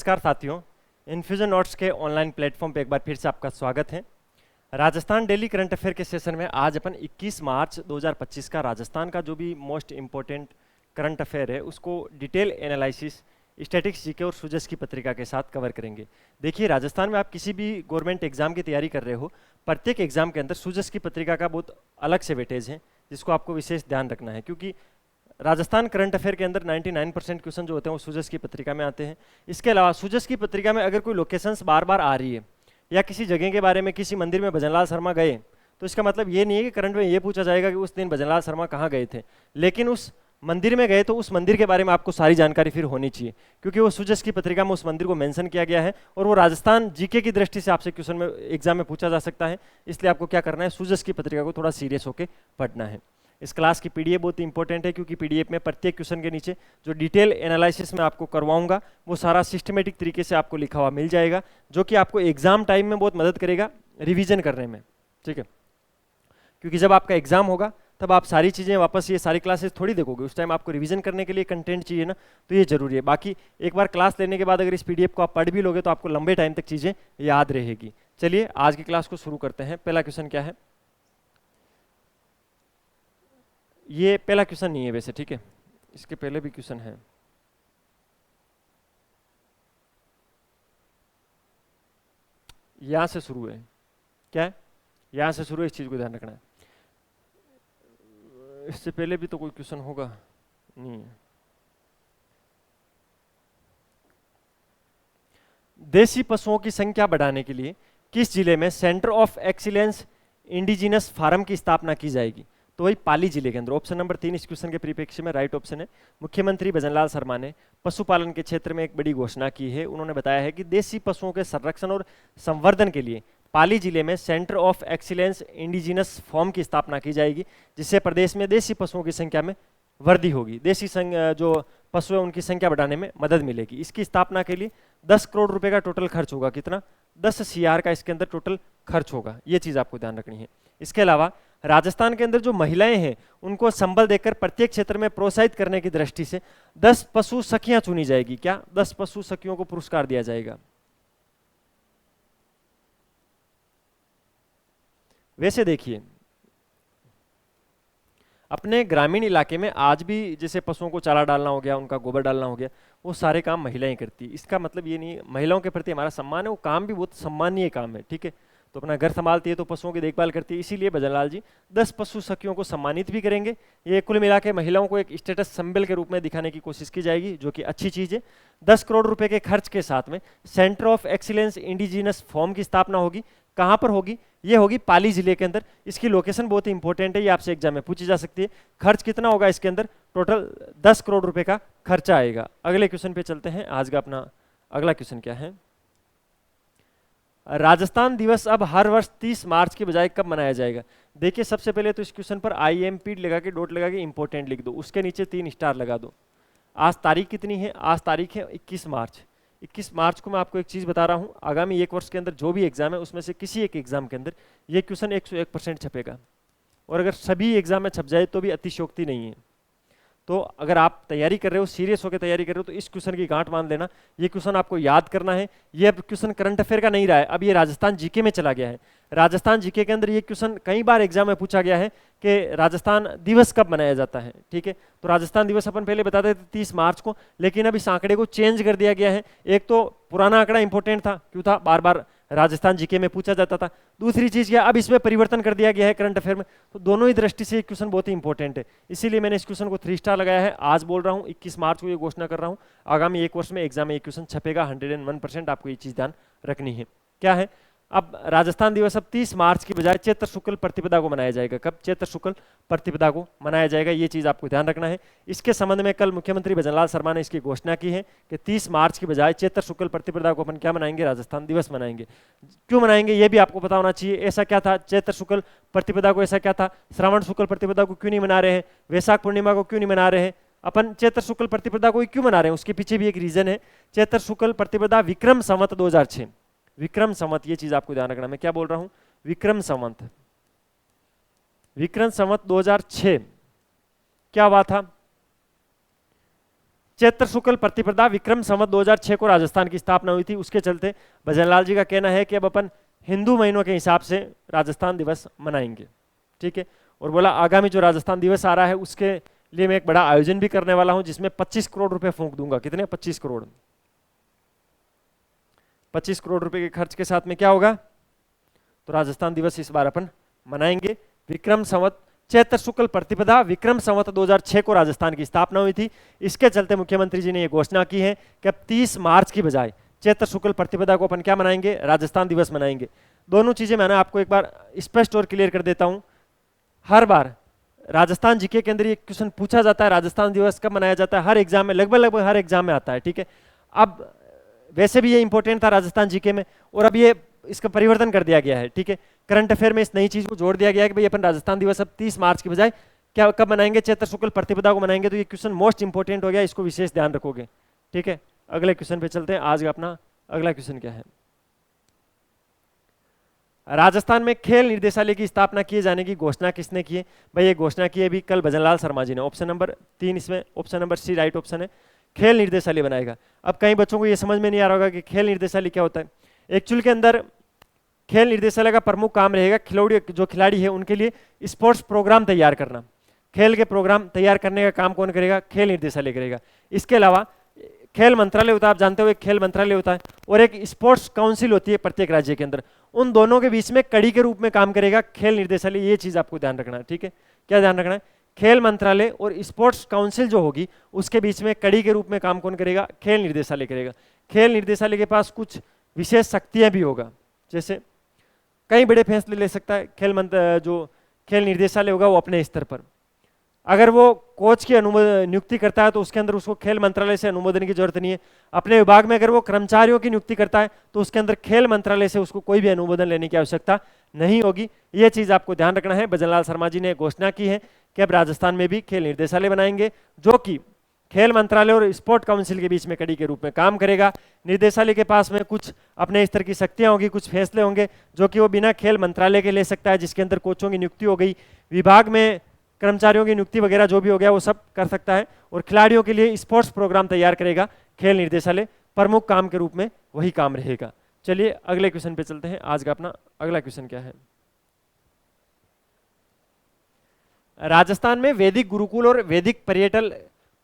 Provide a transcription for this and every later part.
नमस्कार साथियों, infusion notes के ऑनलाइन प्लेटफॉर्म पे एक बार फिर से आपका स्वागत है। राजस्थान डेली करंट अफेयर के सेशन में आज अपन 21 मार्च 2025 का राजस्थान का जो भी मोस्ट इम्पोर्टेंट करंट अफेयर है उसको डिटेल एनालिसिस स्टैटिक्स जीके और सूजस की पत्रिका के साथ कवर करेंगे। देखिए, राजस्थान में आप किसी भी गवर्नमेंट एग्जाम की तैयारी कर रहे हो, प्रत्येक एग्जाम के अंदर सूजस की पत्रिका का बहुत अलग से वेटेज है जिसको आपको विशेष ध्यान रखना है, क्योंकि राजस्थान करंट अफेयर के अंदर 99% क्वेश्चन जो होते हैं वो सूजस की पत्रिका में आते हैं। इसके अलावा सूजस की पत्रिका में अगर कोई लोकेशंस बार बार आ रही है या किसी जगह के बारे में, किसी मंदिर में भजनलाल शर्मा गए, तो इसका मतलब ये नहीं है कि करंट में ये पूछा जाएगा कि उस दिन भजनलाल शर्मा कहाँ गए थे, लेकिन उस मंदिर में गए तो उस मंदिर के बारे में आपको सारी जानकारी फिर होनी चाहिए, क्योंकि वो सूजस की पत्रिका में उस मंदिर को मेंशन किया गया है और वो राजस्थान जीके की दृष्टि से आपसे क्वेश्चन में एग्जाम में पूछा जा सकता है। इसलिए आपको क्या करना है, सूजस की पत्रिका को थोड़ा सीरियस होकर पढ़ना है। इस क्लास की पीडीएफ बहुत इंपॉर्टेंट है, क्योंकि पीडीएफ में प्रत्येक क्वेश्चन के नीचे जो डिटेल एनालिसिस में आपको करवाऊंगा वो सारा सिस्टमेटिक तरीके से आपको लिखा हुआ मिल जाएगा, जो कि आपको एग्जाम टाइम में बहुत मदद करेगा रिवीजन करने में। ठीक है, क्योंकि जब आपका एग्जाम होगा तब आप सारी चीज़ें वापस ये सारी क्लासेस थोड़ी देखोगे, उस टाइम आपको रिवीजन करने के लिए कंटेंट चाहिए ना, तो ये जरूरी है। बाकी एक बार क्लास लेने के बाद अगर इस पीडीएफ को आप पढ़ भी लोगे तो आपको लंबे टाइम तक चीज़ें याद रहेगी। चलिए आज की क्लास को शुरू करते हैं। पहला क्वेश्चन क्या है, ये पहला क्वेश्चन नहीं है वैसे, ठीक है, इसके पहले भी क्वेश्चन है। यहां से शुरू है, क्या है, यहां से शुरू है, इस चीज को ध्यान रखना है। इससे पहले भी तो कोई क्वेश्चन होगा, नहीं है। देसी पशुओं की संख्या बढ़ाने के लिए किस जिले में centre of excellence indigenous farm की स्थापना की जाएगी? तो वही पाली जिले के अंदर। ऑप्शन नंबर 3 इस क्वेश्चन के परिप्रेक्ष्य में राइट ऑप्शन है। मुख्यमंत्री भजनलाल शर्मा ने पशुपालन के क्षेत्र में एक बड़ी घोषणा की है। उन्होंने बताया है कि देसी पशुओं के संरक्षण और संवर्धन के लिए पाली जिले में centre of excellence indigenous farm की स्थापना की जाएगी, जिससे प्रदेश में देसी पशुओं की संख्या में वृद्धि होगी, देसी जो पशु है उनकी संख्या बढ़ाने में मदद मिलेगी। इसकी स्थापना के लिए 10 करोड़ रुपए का टोटल खर्च होगा। कितना? 10 CR का इसके अंदर टोटल खर्च होगा, ये चीज आपको ध्यान रखनी है। इसके अलावा राजस्थान के अंदर जो महिलाएं हैं उनको संबल देकर प्रत्येक क्षेत्र में प्रोत्साहित करने की दृष्टि से 10 पशु सखियां चुनी जाएगी। क्या? 10 पशु सखियों को पुरस्कार दिया जाएगा। वैसे देखिए, अपने ग्रामीण इलाके में आज भी जैसे पशुओं को चारा डालना हो गया, उनका गोबर डालना हो गया, वो सारे काम महिलाएं करती है। इसका मतलब ये नहीं, महिलाओं के प्रति हमारा सम्मान है, वो काम भी बहुत सम्मानीय काम है। ठीक है, तो अपना घर संभालती है तो पशुओं की देखभाल करती है, इसीलिए भजनलाल जी 10 पशु सखियों को सम्मानित भी करेंगे। ये कुल मिला के महिलाओं को एक स्टेटस सिंबल के रूप में दिखाने की कोशिश की जाएगी, जो कि अच्छी चीज है। 10 करोड़ रुपए के खर्च के साथ में centre of excellence indigenous farm की स्थापना होगी। कहां पर होगी? ये होगी पाली जिले के अंदर। इसकी लोकेशन बहुत ही इंपॉर्टेंट है, ये आपसे एग्जाम में पूछी जा सकती है। खर्च कितना होगा इसके अंदर? टोटल 10 करोड़ रुपए का खर्चा आएगा। अगले क्वेश्चन पे चलते हैं। आज का अपना अगला क्वेश्चन क्या है, राजस्थान दिवस अब हर वर्ष 30 मार्च की बजाय कब मनाया जाएगा? देखिए, सबसे पहले तो इस क्वेश्चन पर IMP लगा के डॉट लगा के इंपॉर्टेंट लिख दो, उसके नीचे 3 स्टार लगा दो। आज तारीख कितनी है? आज तारीख है 21 मार्च। 21 मार्च को मैं आपको एक चीज बता रहा हूं, आगामी एक वर्ष के अंदर जो भी एग्जाम है उसमें से किसी एक एग्जाम के अंदर ये क्वेश्चन 101% छपेगा, और अगर सभी एग्जाम में छप जाए तो भी अतिशयोक्ति नहीं है। तो अगर आप तैयारी कर रहे हो, सीरियस होकर तैयारी कर रहे हो, तो इस क्वेश्चन की गांठ बांध लेना। ये क्वेश्चन आपको याद करना है। ये अब क्वेश्चन करंट अफेयर का नहीं रहा है, अब ये राजस्थान जीके में चला गया है। राजस्थान जीके के अंदर ये क्वेश्चन कई बार एग्जाम में पूछा गया है कि राजस्थान दिवस कब मनाया जाता है। ठीक है, तो राजस्थान दिवस अपन पहले बताते थे 30 मार्च को, लेकिन अब इस आंकड़े को चेंज कर दिया गया है। एक तो पुराना आंकड़ा इंपॉर्टेंट था, क्यों था? बार बार राजस्थान जीके में पूछा जाता था। दूसरी चीज क्या, अब इसमें परिवर्तन कर दिया गया है करंट अफेयर में, तो दोनों ही दृष्टि से क्वेश्चन बहुत ही इंपॉर्टेंट है। इसीलिए मैंने इस क्वेश्चन को 3 स्टार लगाया है। आज बोल रहा हूँ 21 मार्च को ये घोषणा कर रहा हूँ, आगामी एक वर्ष में एग्जाम में ये क्वेश्चन छपेगा 101%। आपको ये चीज ध्यान रखनी है। क्या है, अब राजस्थान दिवस अब 30 मार्च की बजाय चैत्र शुक्ल प्रतिपदा को मनाया जाएगा। कब? चैत्र शुक्ल प्रतिपदा को मनाया जाएगा, ये चीज आपको ध्यान रखना है। इसके संबंध में कल मुख्यमंत्री भजनलाल शर्मा ने इसकी घोषणा की है कि 30 मार्च की बजाय चैत्र शुक्ल प्रतिपदा को अपन क्या मनाएंगे? राजस्थान दिवस मनाएंगे। क्यों मनाएंगे ये भी आपको पता होना चाहिए। ऐसा क्या था चैत्र शुक्ल प्रतिपदा को? ऐसा क्या था? श्रावण शुक्ल प्रतिपदा को क्यों नहीं मना रहे हैं? वैशाख पूर्णिमा को क्यों नहीं मना रहे हैं? अपन चैत्र शुक्ल प्रतिपदा को क्यों मना रहे हैं? उसके पीछे भी एक रीजन है। चैत्र शुक्ल प्रतिपदा विक्रम संवत 2006, विक्रम संवत, ये चीज आपको ध्यान रखना। मैं क्या बोल रहा हूं? विक्रम संवत, विक्रम संवत 2006 क्या हुआ था? चैत्र शुक्ल प्रतिपदा विक्रम संवत 2006 को राजस्थान की स्थापना हुई थी। उसके चलते भजनलाल जी का कहना है कि अब अपन हिंदू महीनों के हिसाब से राजस्थान दिवस मनाएंगे, ठीक है। और बोला आगामी जो राजस्थान दिवस आ रहा है उसके लिए मैं एक बड़ा आयोजन भी करने वाला हूं, जिसमें 25 करोड़ रुपए फूंक दूंगा। कितने? 25 करोड़। 25 करोड़ रुपए के खर्च के साथ में क्या होगा, तो राजस्थान दिवस इस बार अपन मनाएंगे। विक्रम संवत चैत्र शुक्ल प्रतिपदा विक्रम संवत 2006 को राजस्थान की स्थापना हुई थी। इसके चलते मुख्यमंत्री जी ने यह घोषणा की है कि अब 30 मार्च की बजाय चैत्र शुक्ल प्रतिपदा को अपन क्या मनाएंगे, राजस्थान दिवस मनाएंगे। दोनों चीजें मैंने आपको एक बार स्पष्ट और क्लियर कर देता हूं। हर बार राजस्थान जीके के अंदर ये क्वेश्चन पूछा जाता है, राजस्थान दिवस कब मनाया जाता है, हर एग्जाम में, लगभग हर एग्जाम में आता है, ठीक है। अब वैसे भी ये इंपॉर्टेंट था राजस्थान जीके में, और अब ये इसका परिवर्तन कर दिया गया है, ठीक है। करंट अफेयर में इस नई चीज को जोड़ दिया गया है कि भाई अपन राजस्थान दिवस अब 30 मार्च की बजाय क्या कब मनाएंगे, चैत्र शुक्ल प्रतिपदा को मनाएंगे। तो ये क्वेश्चन मोस्ट इंपॉर्टेंट हो गया, इसको विशेष ध्यान रखोगे, ठीक है। अगले क्वेश्चन पे चलते हैं। आज का अपना अगला क्वेश्चन क्या है, राजस्थान में खेल निर्देशालय की स्थापना किए जाने की घोषणा किसने की है? भाई ये घोषणा की है अभी कल भजनलाल शर्मा जी ने। ऑप्शन नंबर 3 इसमें, option number C right option है, खेल निर्देशालय बनाएगा। अब कई बच्चों को ये समझ में नहीं आ रहा होगा कि खेल निर्देशालय क्या होता है। एक्चुअल के अंदर खेल निर्देशालय का प्रमुख काम रहेगा खिलाड़ी, जो खिलाड़ी है उनके लिए स्पोर्ट्स प्रोग्राम तैयार करना। खेल के प्रोग्राम तैयार करने का काम कौन करेगा? खेल निर्देशालय करेगा। इसके अलावा खेल मंत्रालय होता है, आप जानते हो, एक खेल मंत्रालय होता है और एक स्पोर्ट्स काउंसिल होती है प्रत्येक राज्य के अंदर। उन दोनों के बीच में कड़ी के रूप में काम करेगा खेल निर्देशालय। ये चीज आपको ध्यान रखना है, ठीक है। क्या ध्यान रखना है? खेल मंत्रालय और स्पोर्ट्स काउंसिल जो होगी उसके बीच में कड़ी के रूप में काम कौन करेगा? खेल निर्देशालय करेगा। खेल निर्देशालय के पास कुछ विशेष शक्तियां भी होगा, जैसे कई बड़े फैसले ले सकता है जो खेल निर्देशालय होगा वो अपने स्तर पर। अगर वो कोच की नियुक्ति करता है तो उसके अंदर उसको खेल मंत्रालय से अनुमोदन की जरूरत नहीं है। अपने विभाग में अगर वो कर्मचारियों की नियुक्ति करता है तो उसके अंदर खेल मंत्रालय से उसको कोई भी अनुमोदन लेने की आवश्यकता नहीं होगी। ये चीज आपको ध्यान रखना है। भजनलाल शर्मा जी ने घोषणा की है कि अब राजस्थान में भी खेल निर्देशालय बनाएंगे, जो कि खेल मंत्रालय और स्पोर्ट काउंसिल के बीच में कड़ी के रूप में काम करेगा। निर्देशालय के पास में कुछ अपने स्तर की शक्तियां होगी, कुछ फैसले होंगे जो कि वो बिना खेल मंत्रालय के ले सकता है, जिसके अंदर कोचों की नियुक्ति हो गई, विभाग में कर्मचारियों की नियुक्ति वगैरह जो भी हो गया वो सब कर सकता है। और खिलाड़ियों के लिए स्पोर्ट्स प्रोग्राम तैयार करेगा खेल निर्देशालय, प्रमुख काम के रूप में वही काम रहेगा। चलिए अगले क्वेश्चन पे चलते हैं। आज का अपना अगला क्वेश्चन क्या है, राजस्थान में वैदिक गुरुकुल और वैदिक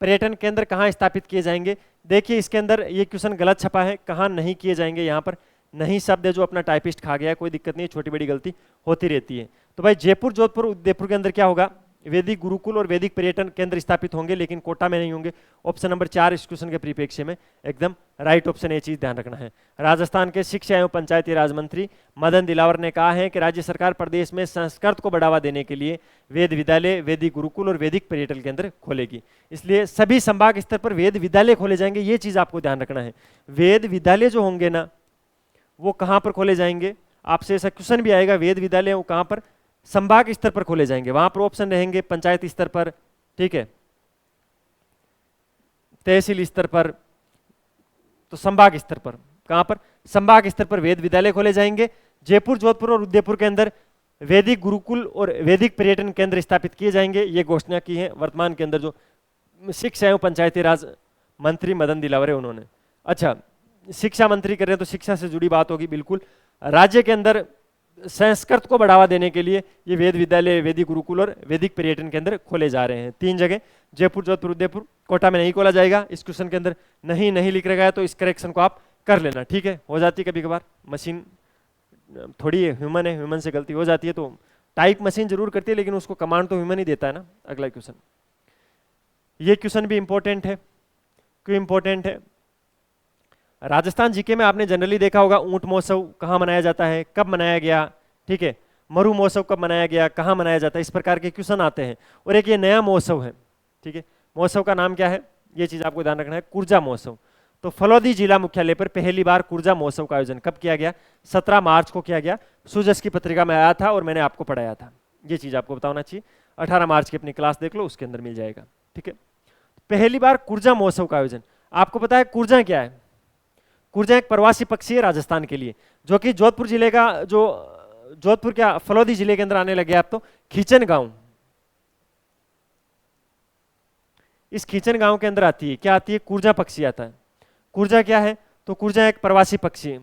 पर्यटन केंद्र कहाँ स्थापित किए जाएंगे? देखिए इसके अंदर ये क्वेश्चन गलत छपा है, कहाँ नहीं किए जाएंगे। यहाँ पर नहीं शब्द है जो अपना टाइपिस्ट खा गया है, कोई दिक्कत नहीं, छोटी बड़ी गलती होती रहती है। तो भाई जयपुर, जोधपुर, उदयपुर के अंदर क्या होगा? वैदिक गुरुकुल और वैदिक पर्यटन केंद्र स्थापित होंगे, लेकिन कोटा में नहीं होंगे। ऑप्शन नंबर 4 इस क्वेश्चन के परिप्रेक्ष्य में एकदम राइट ऑप्शन, ये चीज ध्यान रखना है। राजस्थान के शिक्षा एवं पंचायती राज मंत्री मदन दिलावर ने कहा है कि राज्य सरकार प्रदेश में संस्कृत को बढ़ावा देने के लिए वेद विद्यालय, वैदिक गुरुकुल और वैदिक पर्यटन केंद्र खोलेगी। इसलिए सभी संभाग स्तर पर वेद विद्यालय खोले जाएंगे, ये चीज आपको ध्यान रखना है। वेद विद्यालय जो होंगे ना वो कहां पर खोले जाएंगे? आपसे ऐसा क्वेश्चन भी आएगा, वेद विद्यालय वो कहां पर? संभाग स्तर पर खोले जाएंगे। वहां पर ऑप्शन रहेंगे पंचायत स्तर पर, ठीक है, तहसील स्तर पर, तो संभाग स्तर पर कहां पर? संभाग स्तर पर वेद विद्यालय खोले जाएंगे। जयपुर, जोधपुर और उदयपुर के अंदर वैदिक गुरुकुल और वैदिक पर्यटन केंद्र स्थापित किए जाएंगे। ये घोषणा की है वर्तमान के अंदर जो शिक्षा एवं पंचायती राज मंत्री मदन दिलावर है उन्होंने। अच्छा, शिक्षा मंत्री कर रहे हैं तो शिक्षा से जुड़ी बात होगी बिल्कुल। राज्य के अंदर संस्कृत को बढ़ावा देने के लिए ये वेद विद्यालय, वैदिक गुरुकुल और वैदिक पर्यटन केंद्र खोले जा रहे हैं। 3 जगह, जयपुर, जोधपुर, उदयपुर। कोटा में नहीं खोला जाएगा। इस क्वेश्चन के अंदर नहीं लिख रखा है तो इस करेक्शन को आप कर लेना, ठीक है। हो जाती है कभी कभार, मशीन थोड़ी ह्यूमन है, ह्यूमन से गलती हो जाती है, तो टाइप मशीन जरूर करती है लेकिन उसको कमांड तो ह्यूमन ही देता है ना। अगला क्वेश्चन, ये क्वेश्चन भी इंपॉर्टेंट है। क्यों इंपॉर्टेंट है? राजस्थान जीके में आपने जनरली देखा होगा ऊंट महोत्सव कहाँ मनाया जाता है, कब मनाया गया, ठीक है। मरु महोत्सव कब मनाया गया, कहाँ मनाया जाता है, इस प्रकार के क्वेश्चन आते हैं। और एक ये नया महोत्सव है, ठीक है। महोत्सव का नाम क्या है? ये चीज आपको ध्यान रखना है, कुर्जा महोत्सव। तो फलौदी जिला मुख्यालय पर पहली बार कुर्जा महोत्सव का आयोजन कब किया गया? 17 मार्च को किया गया। सूजस की पत्रिका में आया था और मैंने आपको पढ़ाया था। ये चीज आपको बताना चाहिए। 18 मार्च की अपनी क्लास देख लो, उसके अंदर मिल जाएगा, ठीक है। पहली बार कुर्जा महोत्सव का आयोजन। आपको पता है कुर्जा क्या है? कुर्जा एक प्रवासी पक्षी है राजस्थान के लिए, जो कि जोधपुर जिले का, जो जोधपुर क्या फलौदी जिले के अंदर आने लगे आप तो खीचन गांव। इस खींचन गांव के अंदर आती है। क्या आती है? कुर्जा पक्षी आता है। कुर्जा क्या है? तो कुर्जा एक प्रवासी पक्षी है।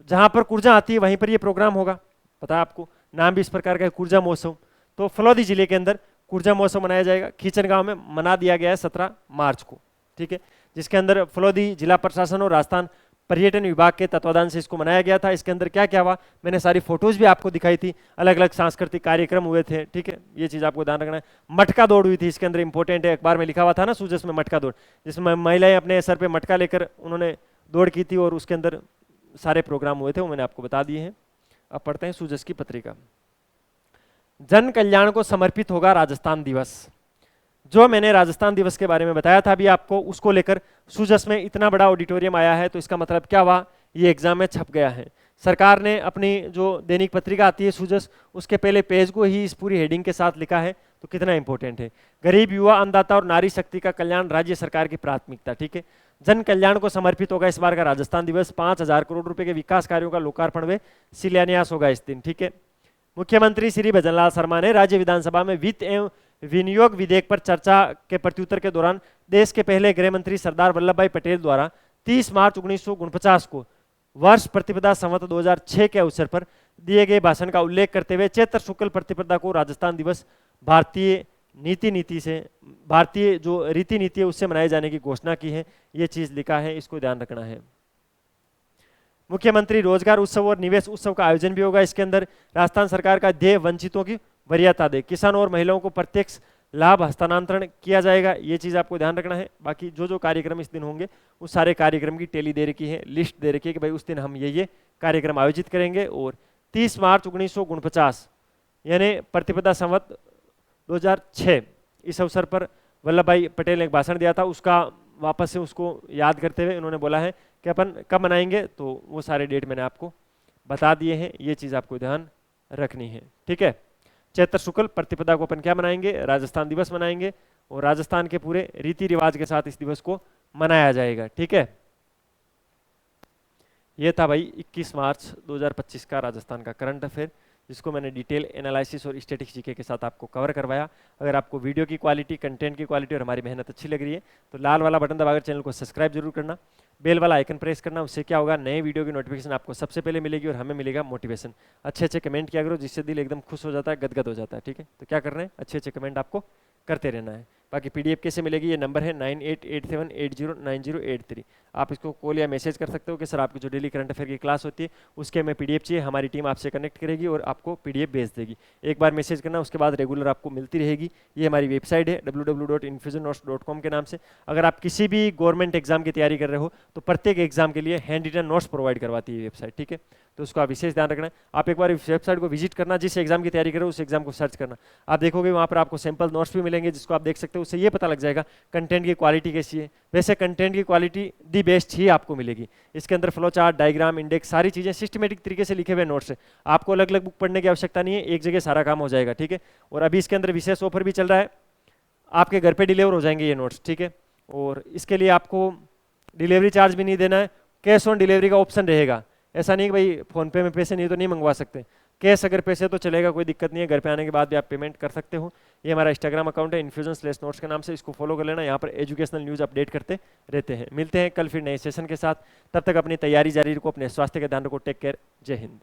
जहां पर कुर्जा आती है वहीं पर ये प्रोग्राम होगा, पता है आपको, नाम भी इस प्रकार का है, कुर्जा महोत्सव। तो फलौदी जिले के अंदर कुर्जा महोत्सव मनाया जाएगा, खींचन गांव में मना दिया गया है 17 मार्च को, ठीक है, जिसके अंदर फलौदी जिला प्रशासन और राजस्थान पर्यटन विभाग के तत्वाधान से इसको मनाया गया था। इसके अंदर क्या क्या हुआ, मैंने सारी फोटोज भी आपको दिखाई थी, अलग अलग सांस्कृतिक कार्यक्रम हुए थे, ठीक है, ये चीज आपको ध्यान रखना है। मटका दौड़ हुई थी, इसके अंदर इंपॉर्टेंट है, अखबार में लिखा हुआ था ना सूजस में मटका दौड़, जिसमें महिलाएं अपने सर पे मटका लेकर उन्होंने दौड़ की थी और उसके अंदर सारे प्रोग्राम हुए थे, वो मैंने आपको बता दिए हैं। अब पढ़ते हैं सूजस की पत्रिका। जन कल्याण को समर्पित होगा राजस्थान दिवस। जो मैंने राजस्थान दिवस के बारे में बताया था अभी आपको, उसको लेकर सूजस में इतना बड़ा ऑडिटोरियम आया है, तो इसका मतलब क्या हुआ, ये एग्जाम में छप गया है। सरकार ने अपनी जो दैनिक पत्रिका आती है सूजस, उसके पहले पेज को ही इस पूरी हेडिंग के साथ लिखा है, तो कितना इंपॉर्टेंट है। गरीब, युवा, अन्नदाता और नारी शक्ति का कल्याण राज्य सरकार की प्राथमिकता, ठीक है। जन कल्याण को समर्पित होगा इस बार का राजस्थान दिवस। 5,000 करोड़ रुपए के विकास कार्यों का लोकार्पण व शिलान्यास होगा इस दिन, ठीक है। मुख्यमंत्री श्री भजनलाल शर्मा ने राज्य विधानसभा में वित्त एवं विनियोग विधेयक पर चर्चा के प्रत्युत्तर के दौरान देश के पहले गृह मंत्री सरदार वल्लभ भाई पटेल द्वारा 30 मार्च 1949 को वर्ष प्रतिपदा संवत 2006 के अवसर पर दिए गए भाषण का उल्लेख करते हुए चैत्र शुक्ल प्रतिपदा को राजस्थान दिवस भारतीय जो रीति नीति है उससे मनाए जाने की घोषणा की है। ये चीज लिखा है, इसको ध्यान रखना है। मुख्यमंत्री रोजगार उत्सव और निवेश उत्सव का आयोजन भी होगा। इसके अंदर राजस्थान सरकार का ध्येय वंचितों की वरीयता दे, किसानों और महिलाओं को प्रत्यक्ष लाभ हस्तांतरण किया जाएगा, ये चीज आपको ध्यान रखना है। बाकी जो जो कार्यक्रम इस दिन होंगे उस सारे कार्यक्रम की टेली दे रखी है, लिस्ट दे रखी है कि भाई उस दिन हम ये कार्यक्रम आयोजित करेंगे। और 30 मार्च 1949 यानी प्रतिपदा संवत 2006 इस अवसर पर वल्लभ भाई पटेल ने एक भाषण दिया था, उसका वापस से उसको याद करते हुए इन्होंने बोला है कि अपन कब मनाएंगे, तो वो सारे डेट मैंने आपको बता दिए हैं, ये चीज आपको ध्यान रखनी है, ठीक है। चैत्र शुक्ल प्रतिपदा को अपन क्या मनाएंगे, राजस्थान दिवस मनाएंगे, और राजस्थान के पूरे रीति रिवाज के साथ इस दिवस को मनाया जाएगा, ठीक है। ये था भाई 21 मार्च 2025 का राजस्थान का करंट अफेयर, जिसको मैंने डिटेल एनालिसिस और स्टैटिक्स जीके के साथ आपको कवर करवाया। अगर आपको वीडियो की क्वालिटी, कंटेंट की क्वालिटी और हमारी मेहनत अच्छी लग रही है तो लाल वाला बटन दबाकर चैनल को सब्सक्राइब जरूर करना, बेल वाला आइकन प्रेस करना। उससे क्या होगा, नए वीडियो की नोटिफिकेशन आपको सबसे पहले मिलेगी और हमें मिलेगा मोटिवेशन। अच्छे अच्छे कमेंट किया करो, जिससे दिल एकदम खुश हो जाता है, गदगद हो जाता है, ठीक है। तो क्या करना है, अच्छे अच्छे कमेंट आपको करते रहना है। बाकी पीडीएफ कैसे मिलेगी, ये नंबर है 9887809083। आप इसको कॉल या मैसेज कर सकते हो कि सर आपकी जो डेली करंट अफेयर की क्लास होती है उसके में पीडीएफ चाहिए, हमारी टीम आपसे कनेक्ट करेगी और आपको पीडीएफ भेज देगी। एक बार मैसेज करना, उसके बाद रेगुलर आपको मिलती रहेगी। ये हमारी वेबसाइट है www.infusionnotes.com के नाम से। अगर आप किसी भी गवर्नमेंट एग्जाम की तैयारी कर रहे हो तो प्रत्येक एग्जाम के लिए हैंड रिटन नोट्स प्रोवाइड करवाती है वेबसाइट, ठीक है। तो उसका विशेष ध्यान रखना है। आप एक बार इस वेबसाइट को विजिट करना, जिस एग्जाम की तैयारी कर रहे हो उस एग्जाम को सर्च करना, आप देखोगे वहाँ पर आपको सैंपल नोट्स भी मिलेंगे जिसको आप देख सकते हो। उससे ये पता लग जाएगा कंटेंट की क्वालिटी कैसी है। वैसे कंटेंट की क्वालिटी दी बेस्ट ही आपको मिलेगी। इसके अंदर फ्लो चार्ट, डायग्राम, इंडेक्स, सारी चीज़ें सिस्टमेटिक तरीके से लिखे हुए नोट्स है। आपको अलग अलग बुक पढ़ने की आवश्यकता नहीं है, एक जगह सारा काम हो जाएगा, ठीक है। और अभी इसके अंदर विशेष ऑफर भी चल रहा है, आपके घर पे डिलीवर हो जाएंगे ये नोट्स, ठीक है। और इसके लिए आपको डिलीवरी चार्ज भी नहीं देना है, कैश ऑन डिलीवरी का ऑप्शन रहेगा। ऐसा नहीं कि भाई फोन पे में पैसे नहीं तो नहीं मंगवा सकते, कैश अगर पैसे तो चलेगा, कोई दिक्कत नहीं है। घर पे आने के बाद भी आप पेमेंट कर सकते हो। ये हमारा इंस्टाग्राम अकाउंट है infusion/notes के नाम से, इसको फॉलो कर लेना। यहाँ पर एजुकेशनल न्यूज़ अपडेट करते रहते हैं। मिलते हैं कल फिर नए सेशन के साथ, तब तक अपनी तैयारी जारी रखो, अपने स्वास्थ्य का ध्यान रखो। टेक केयर, जय हिंद।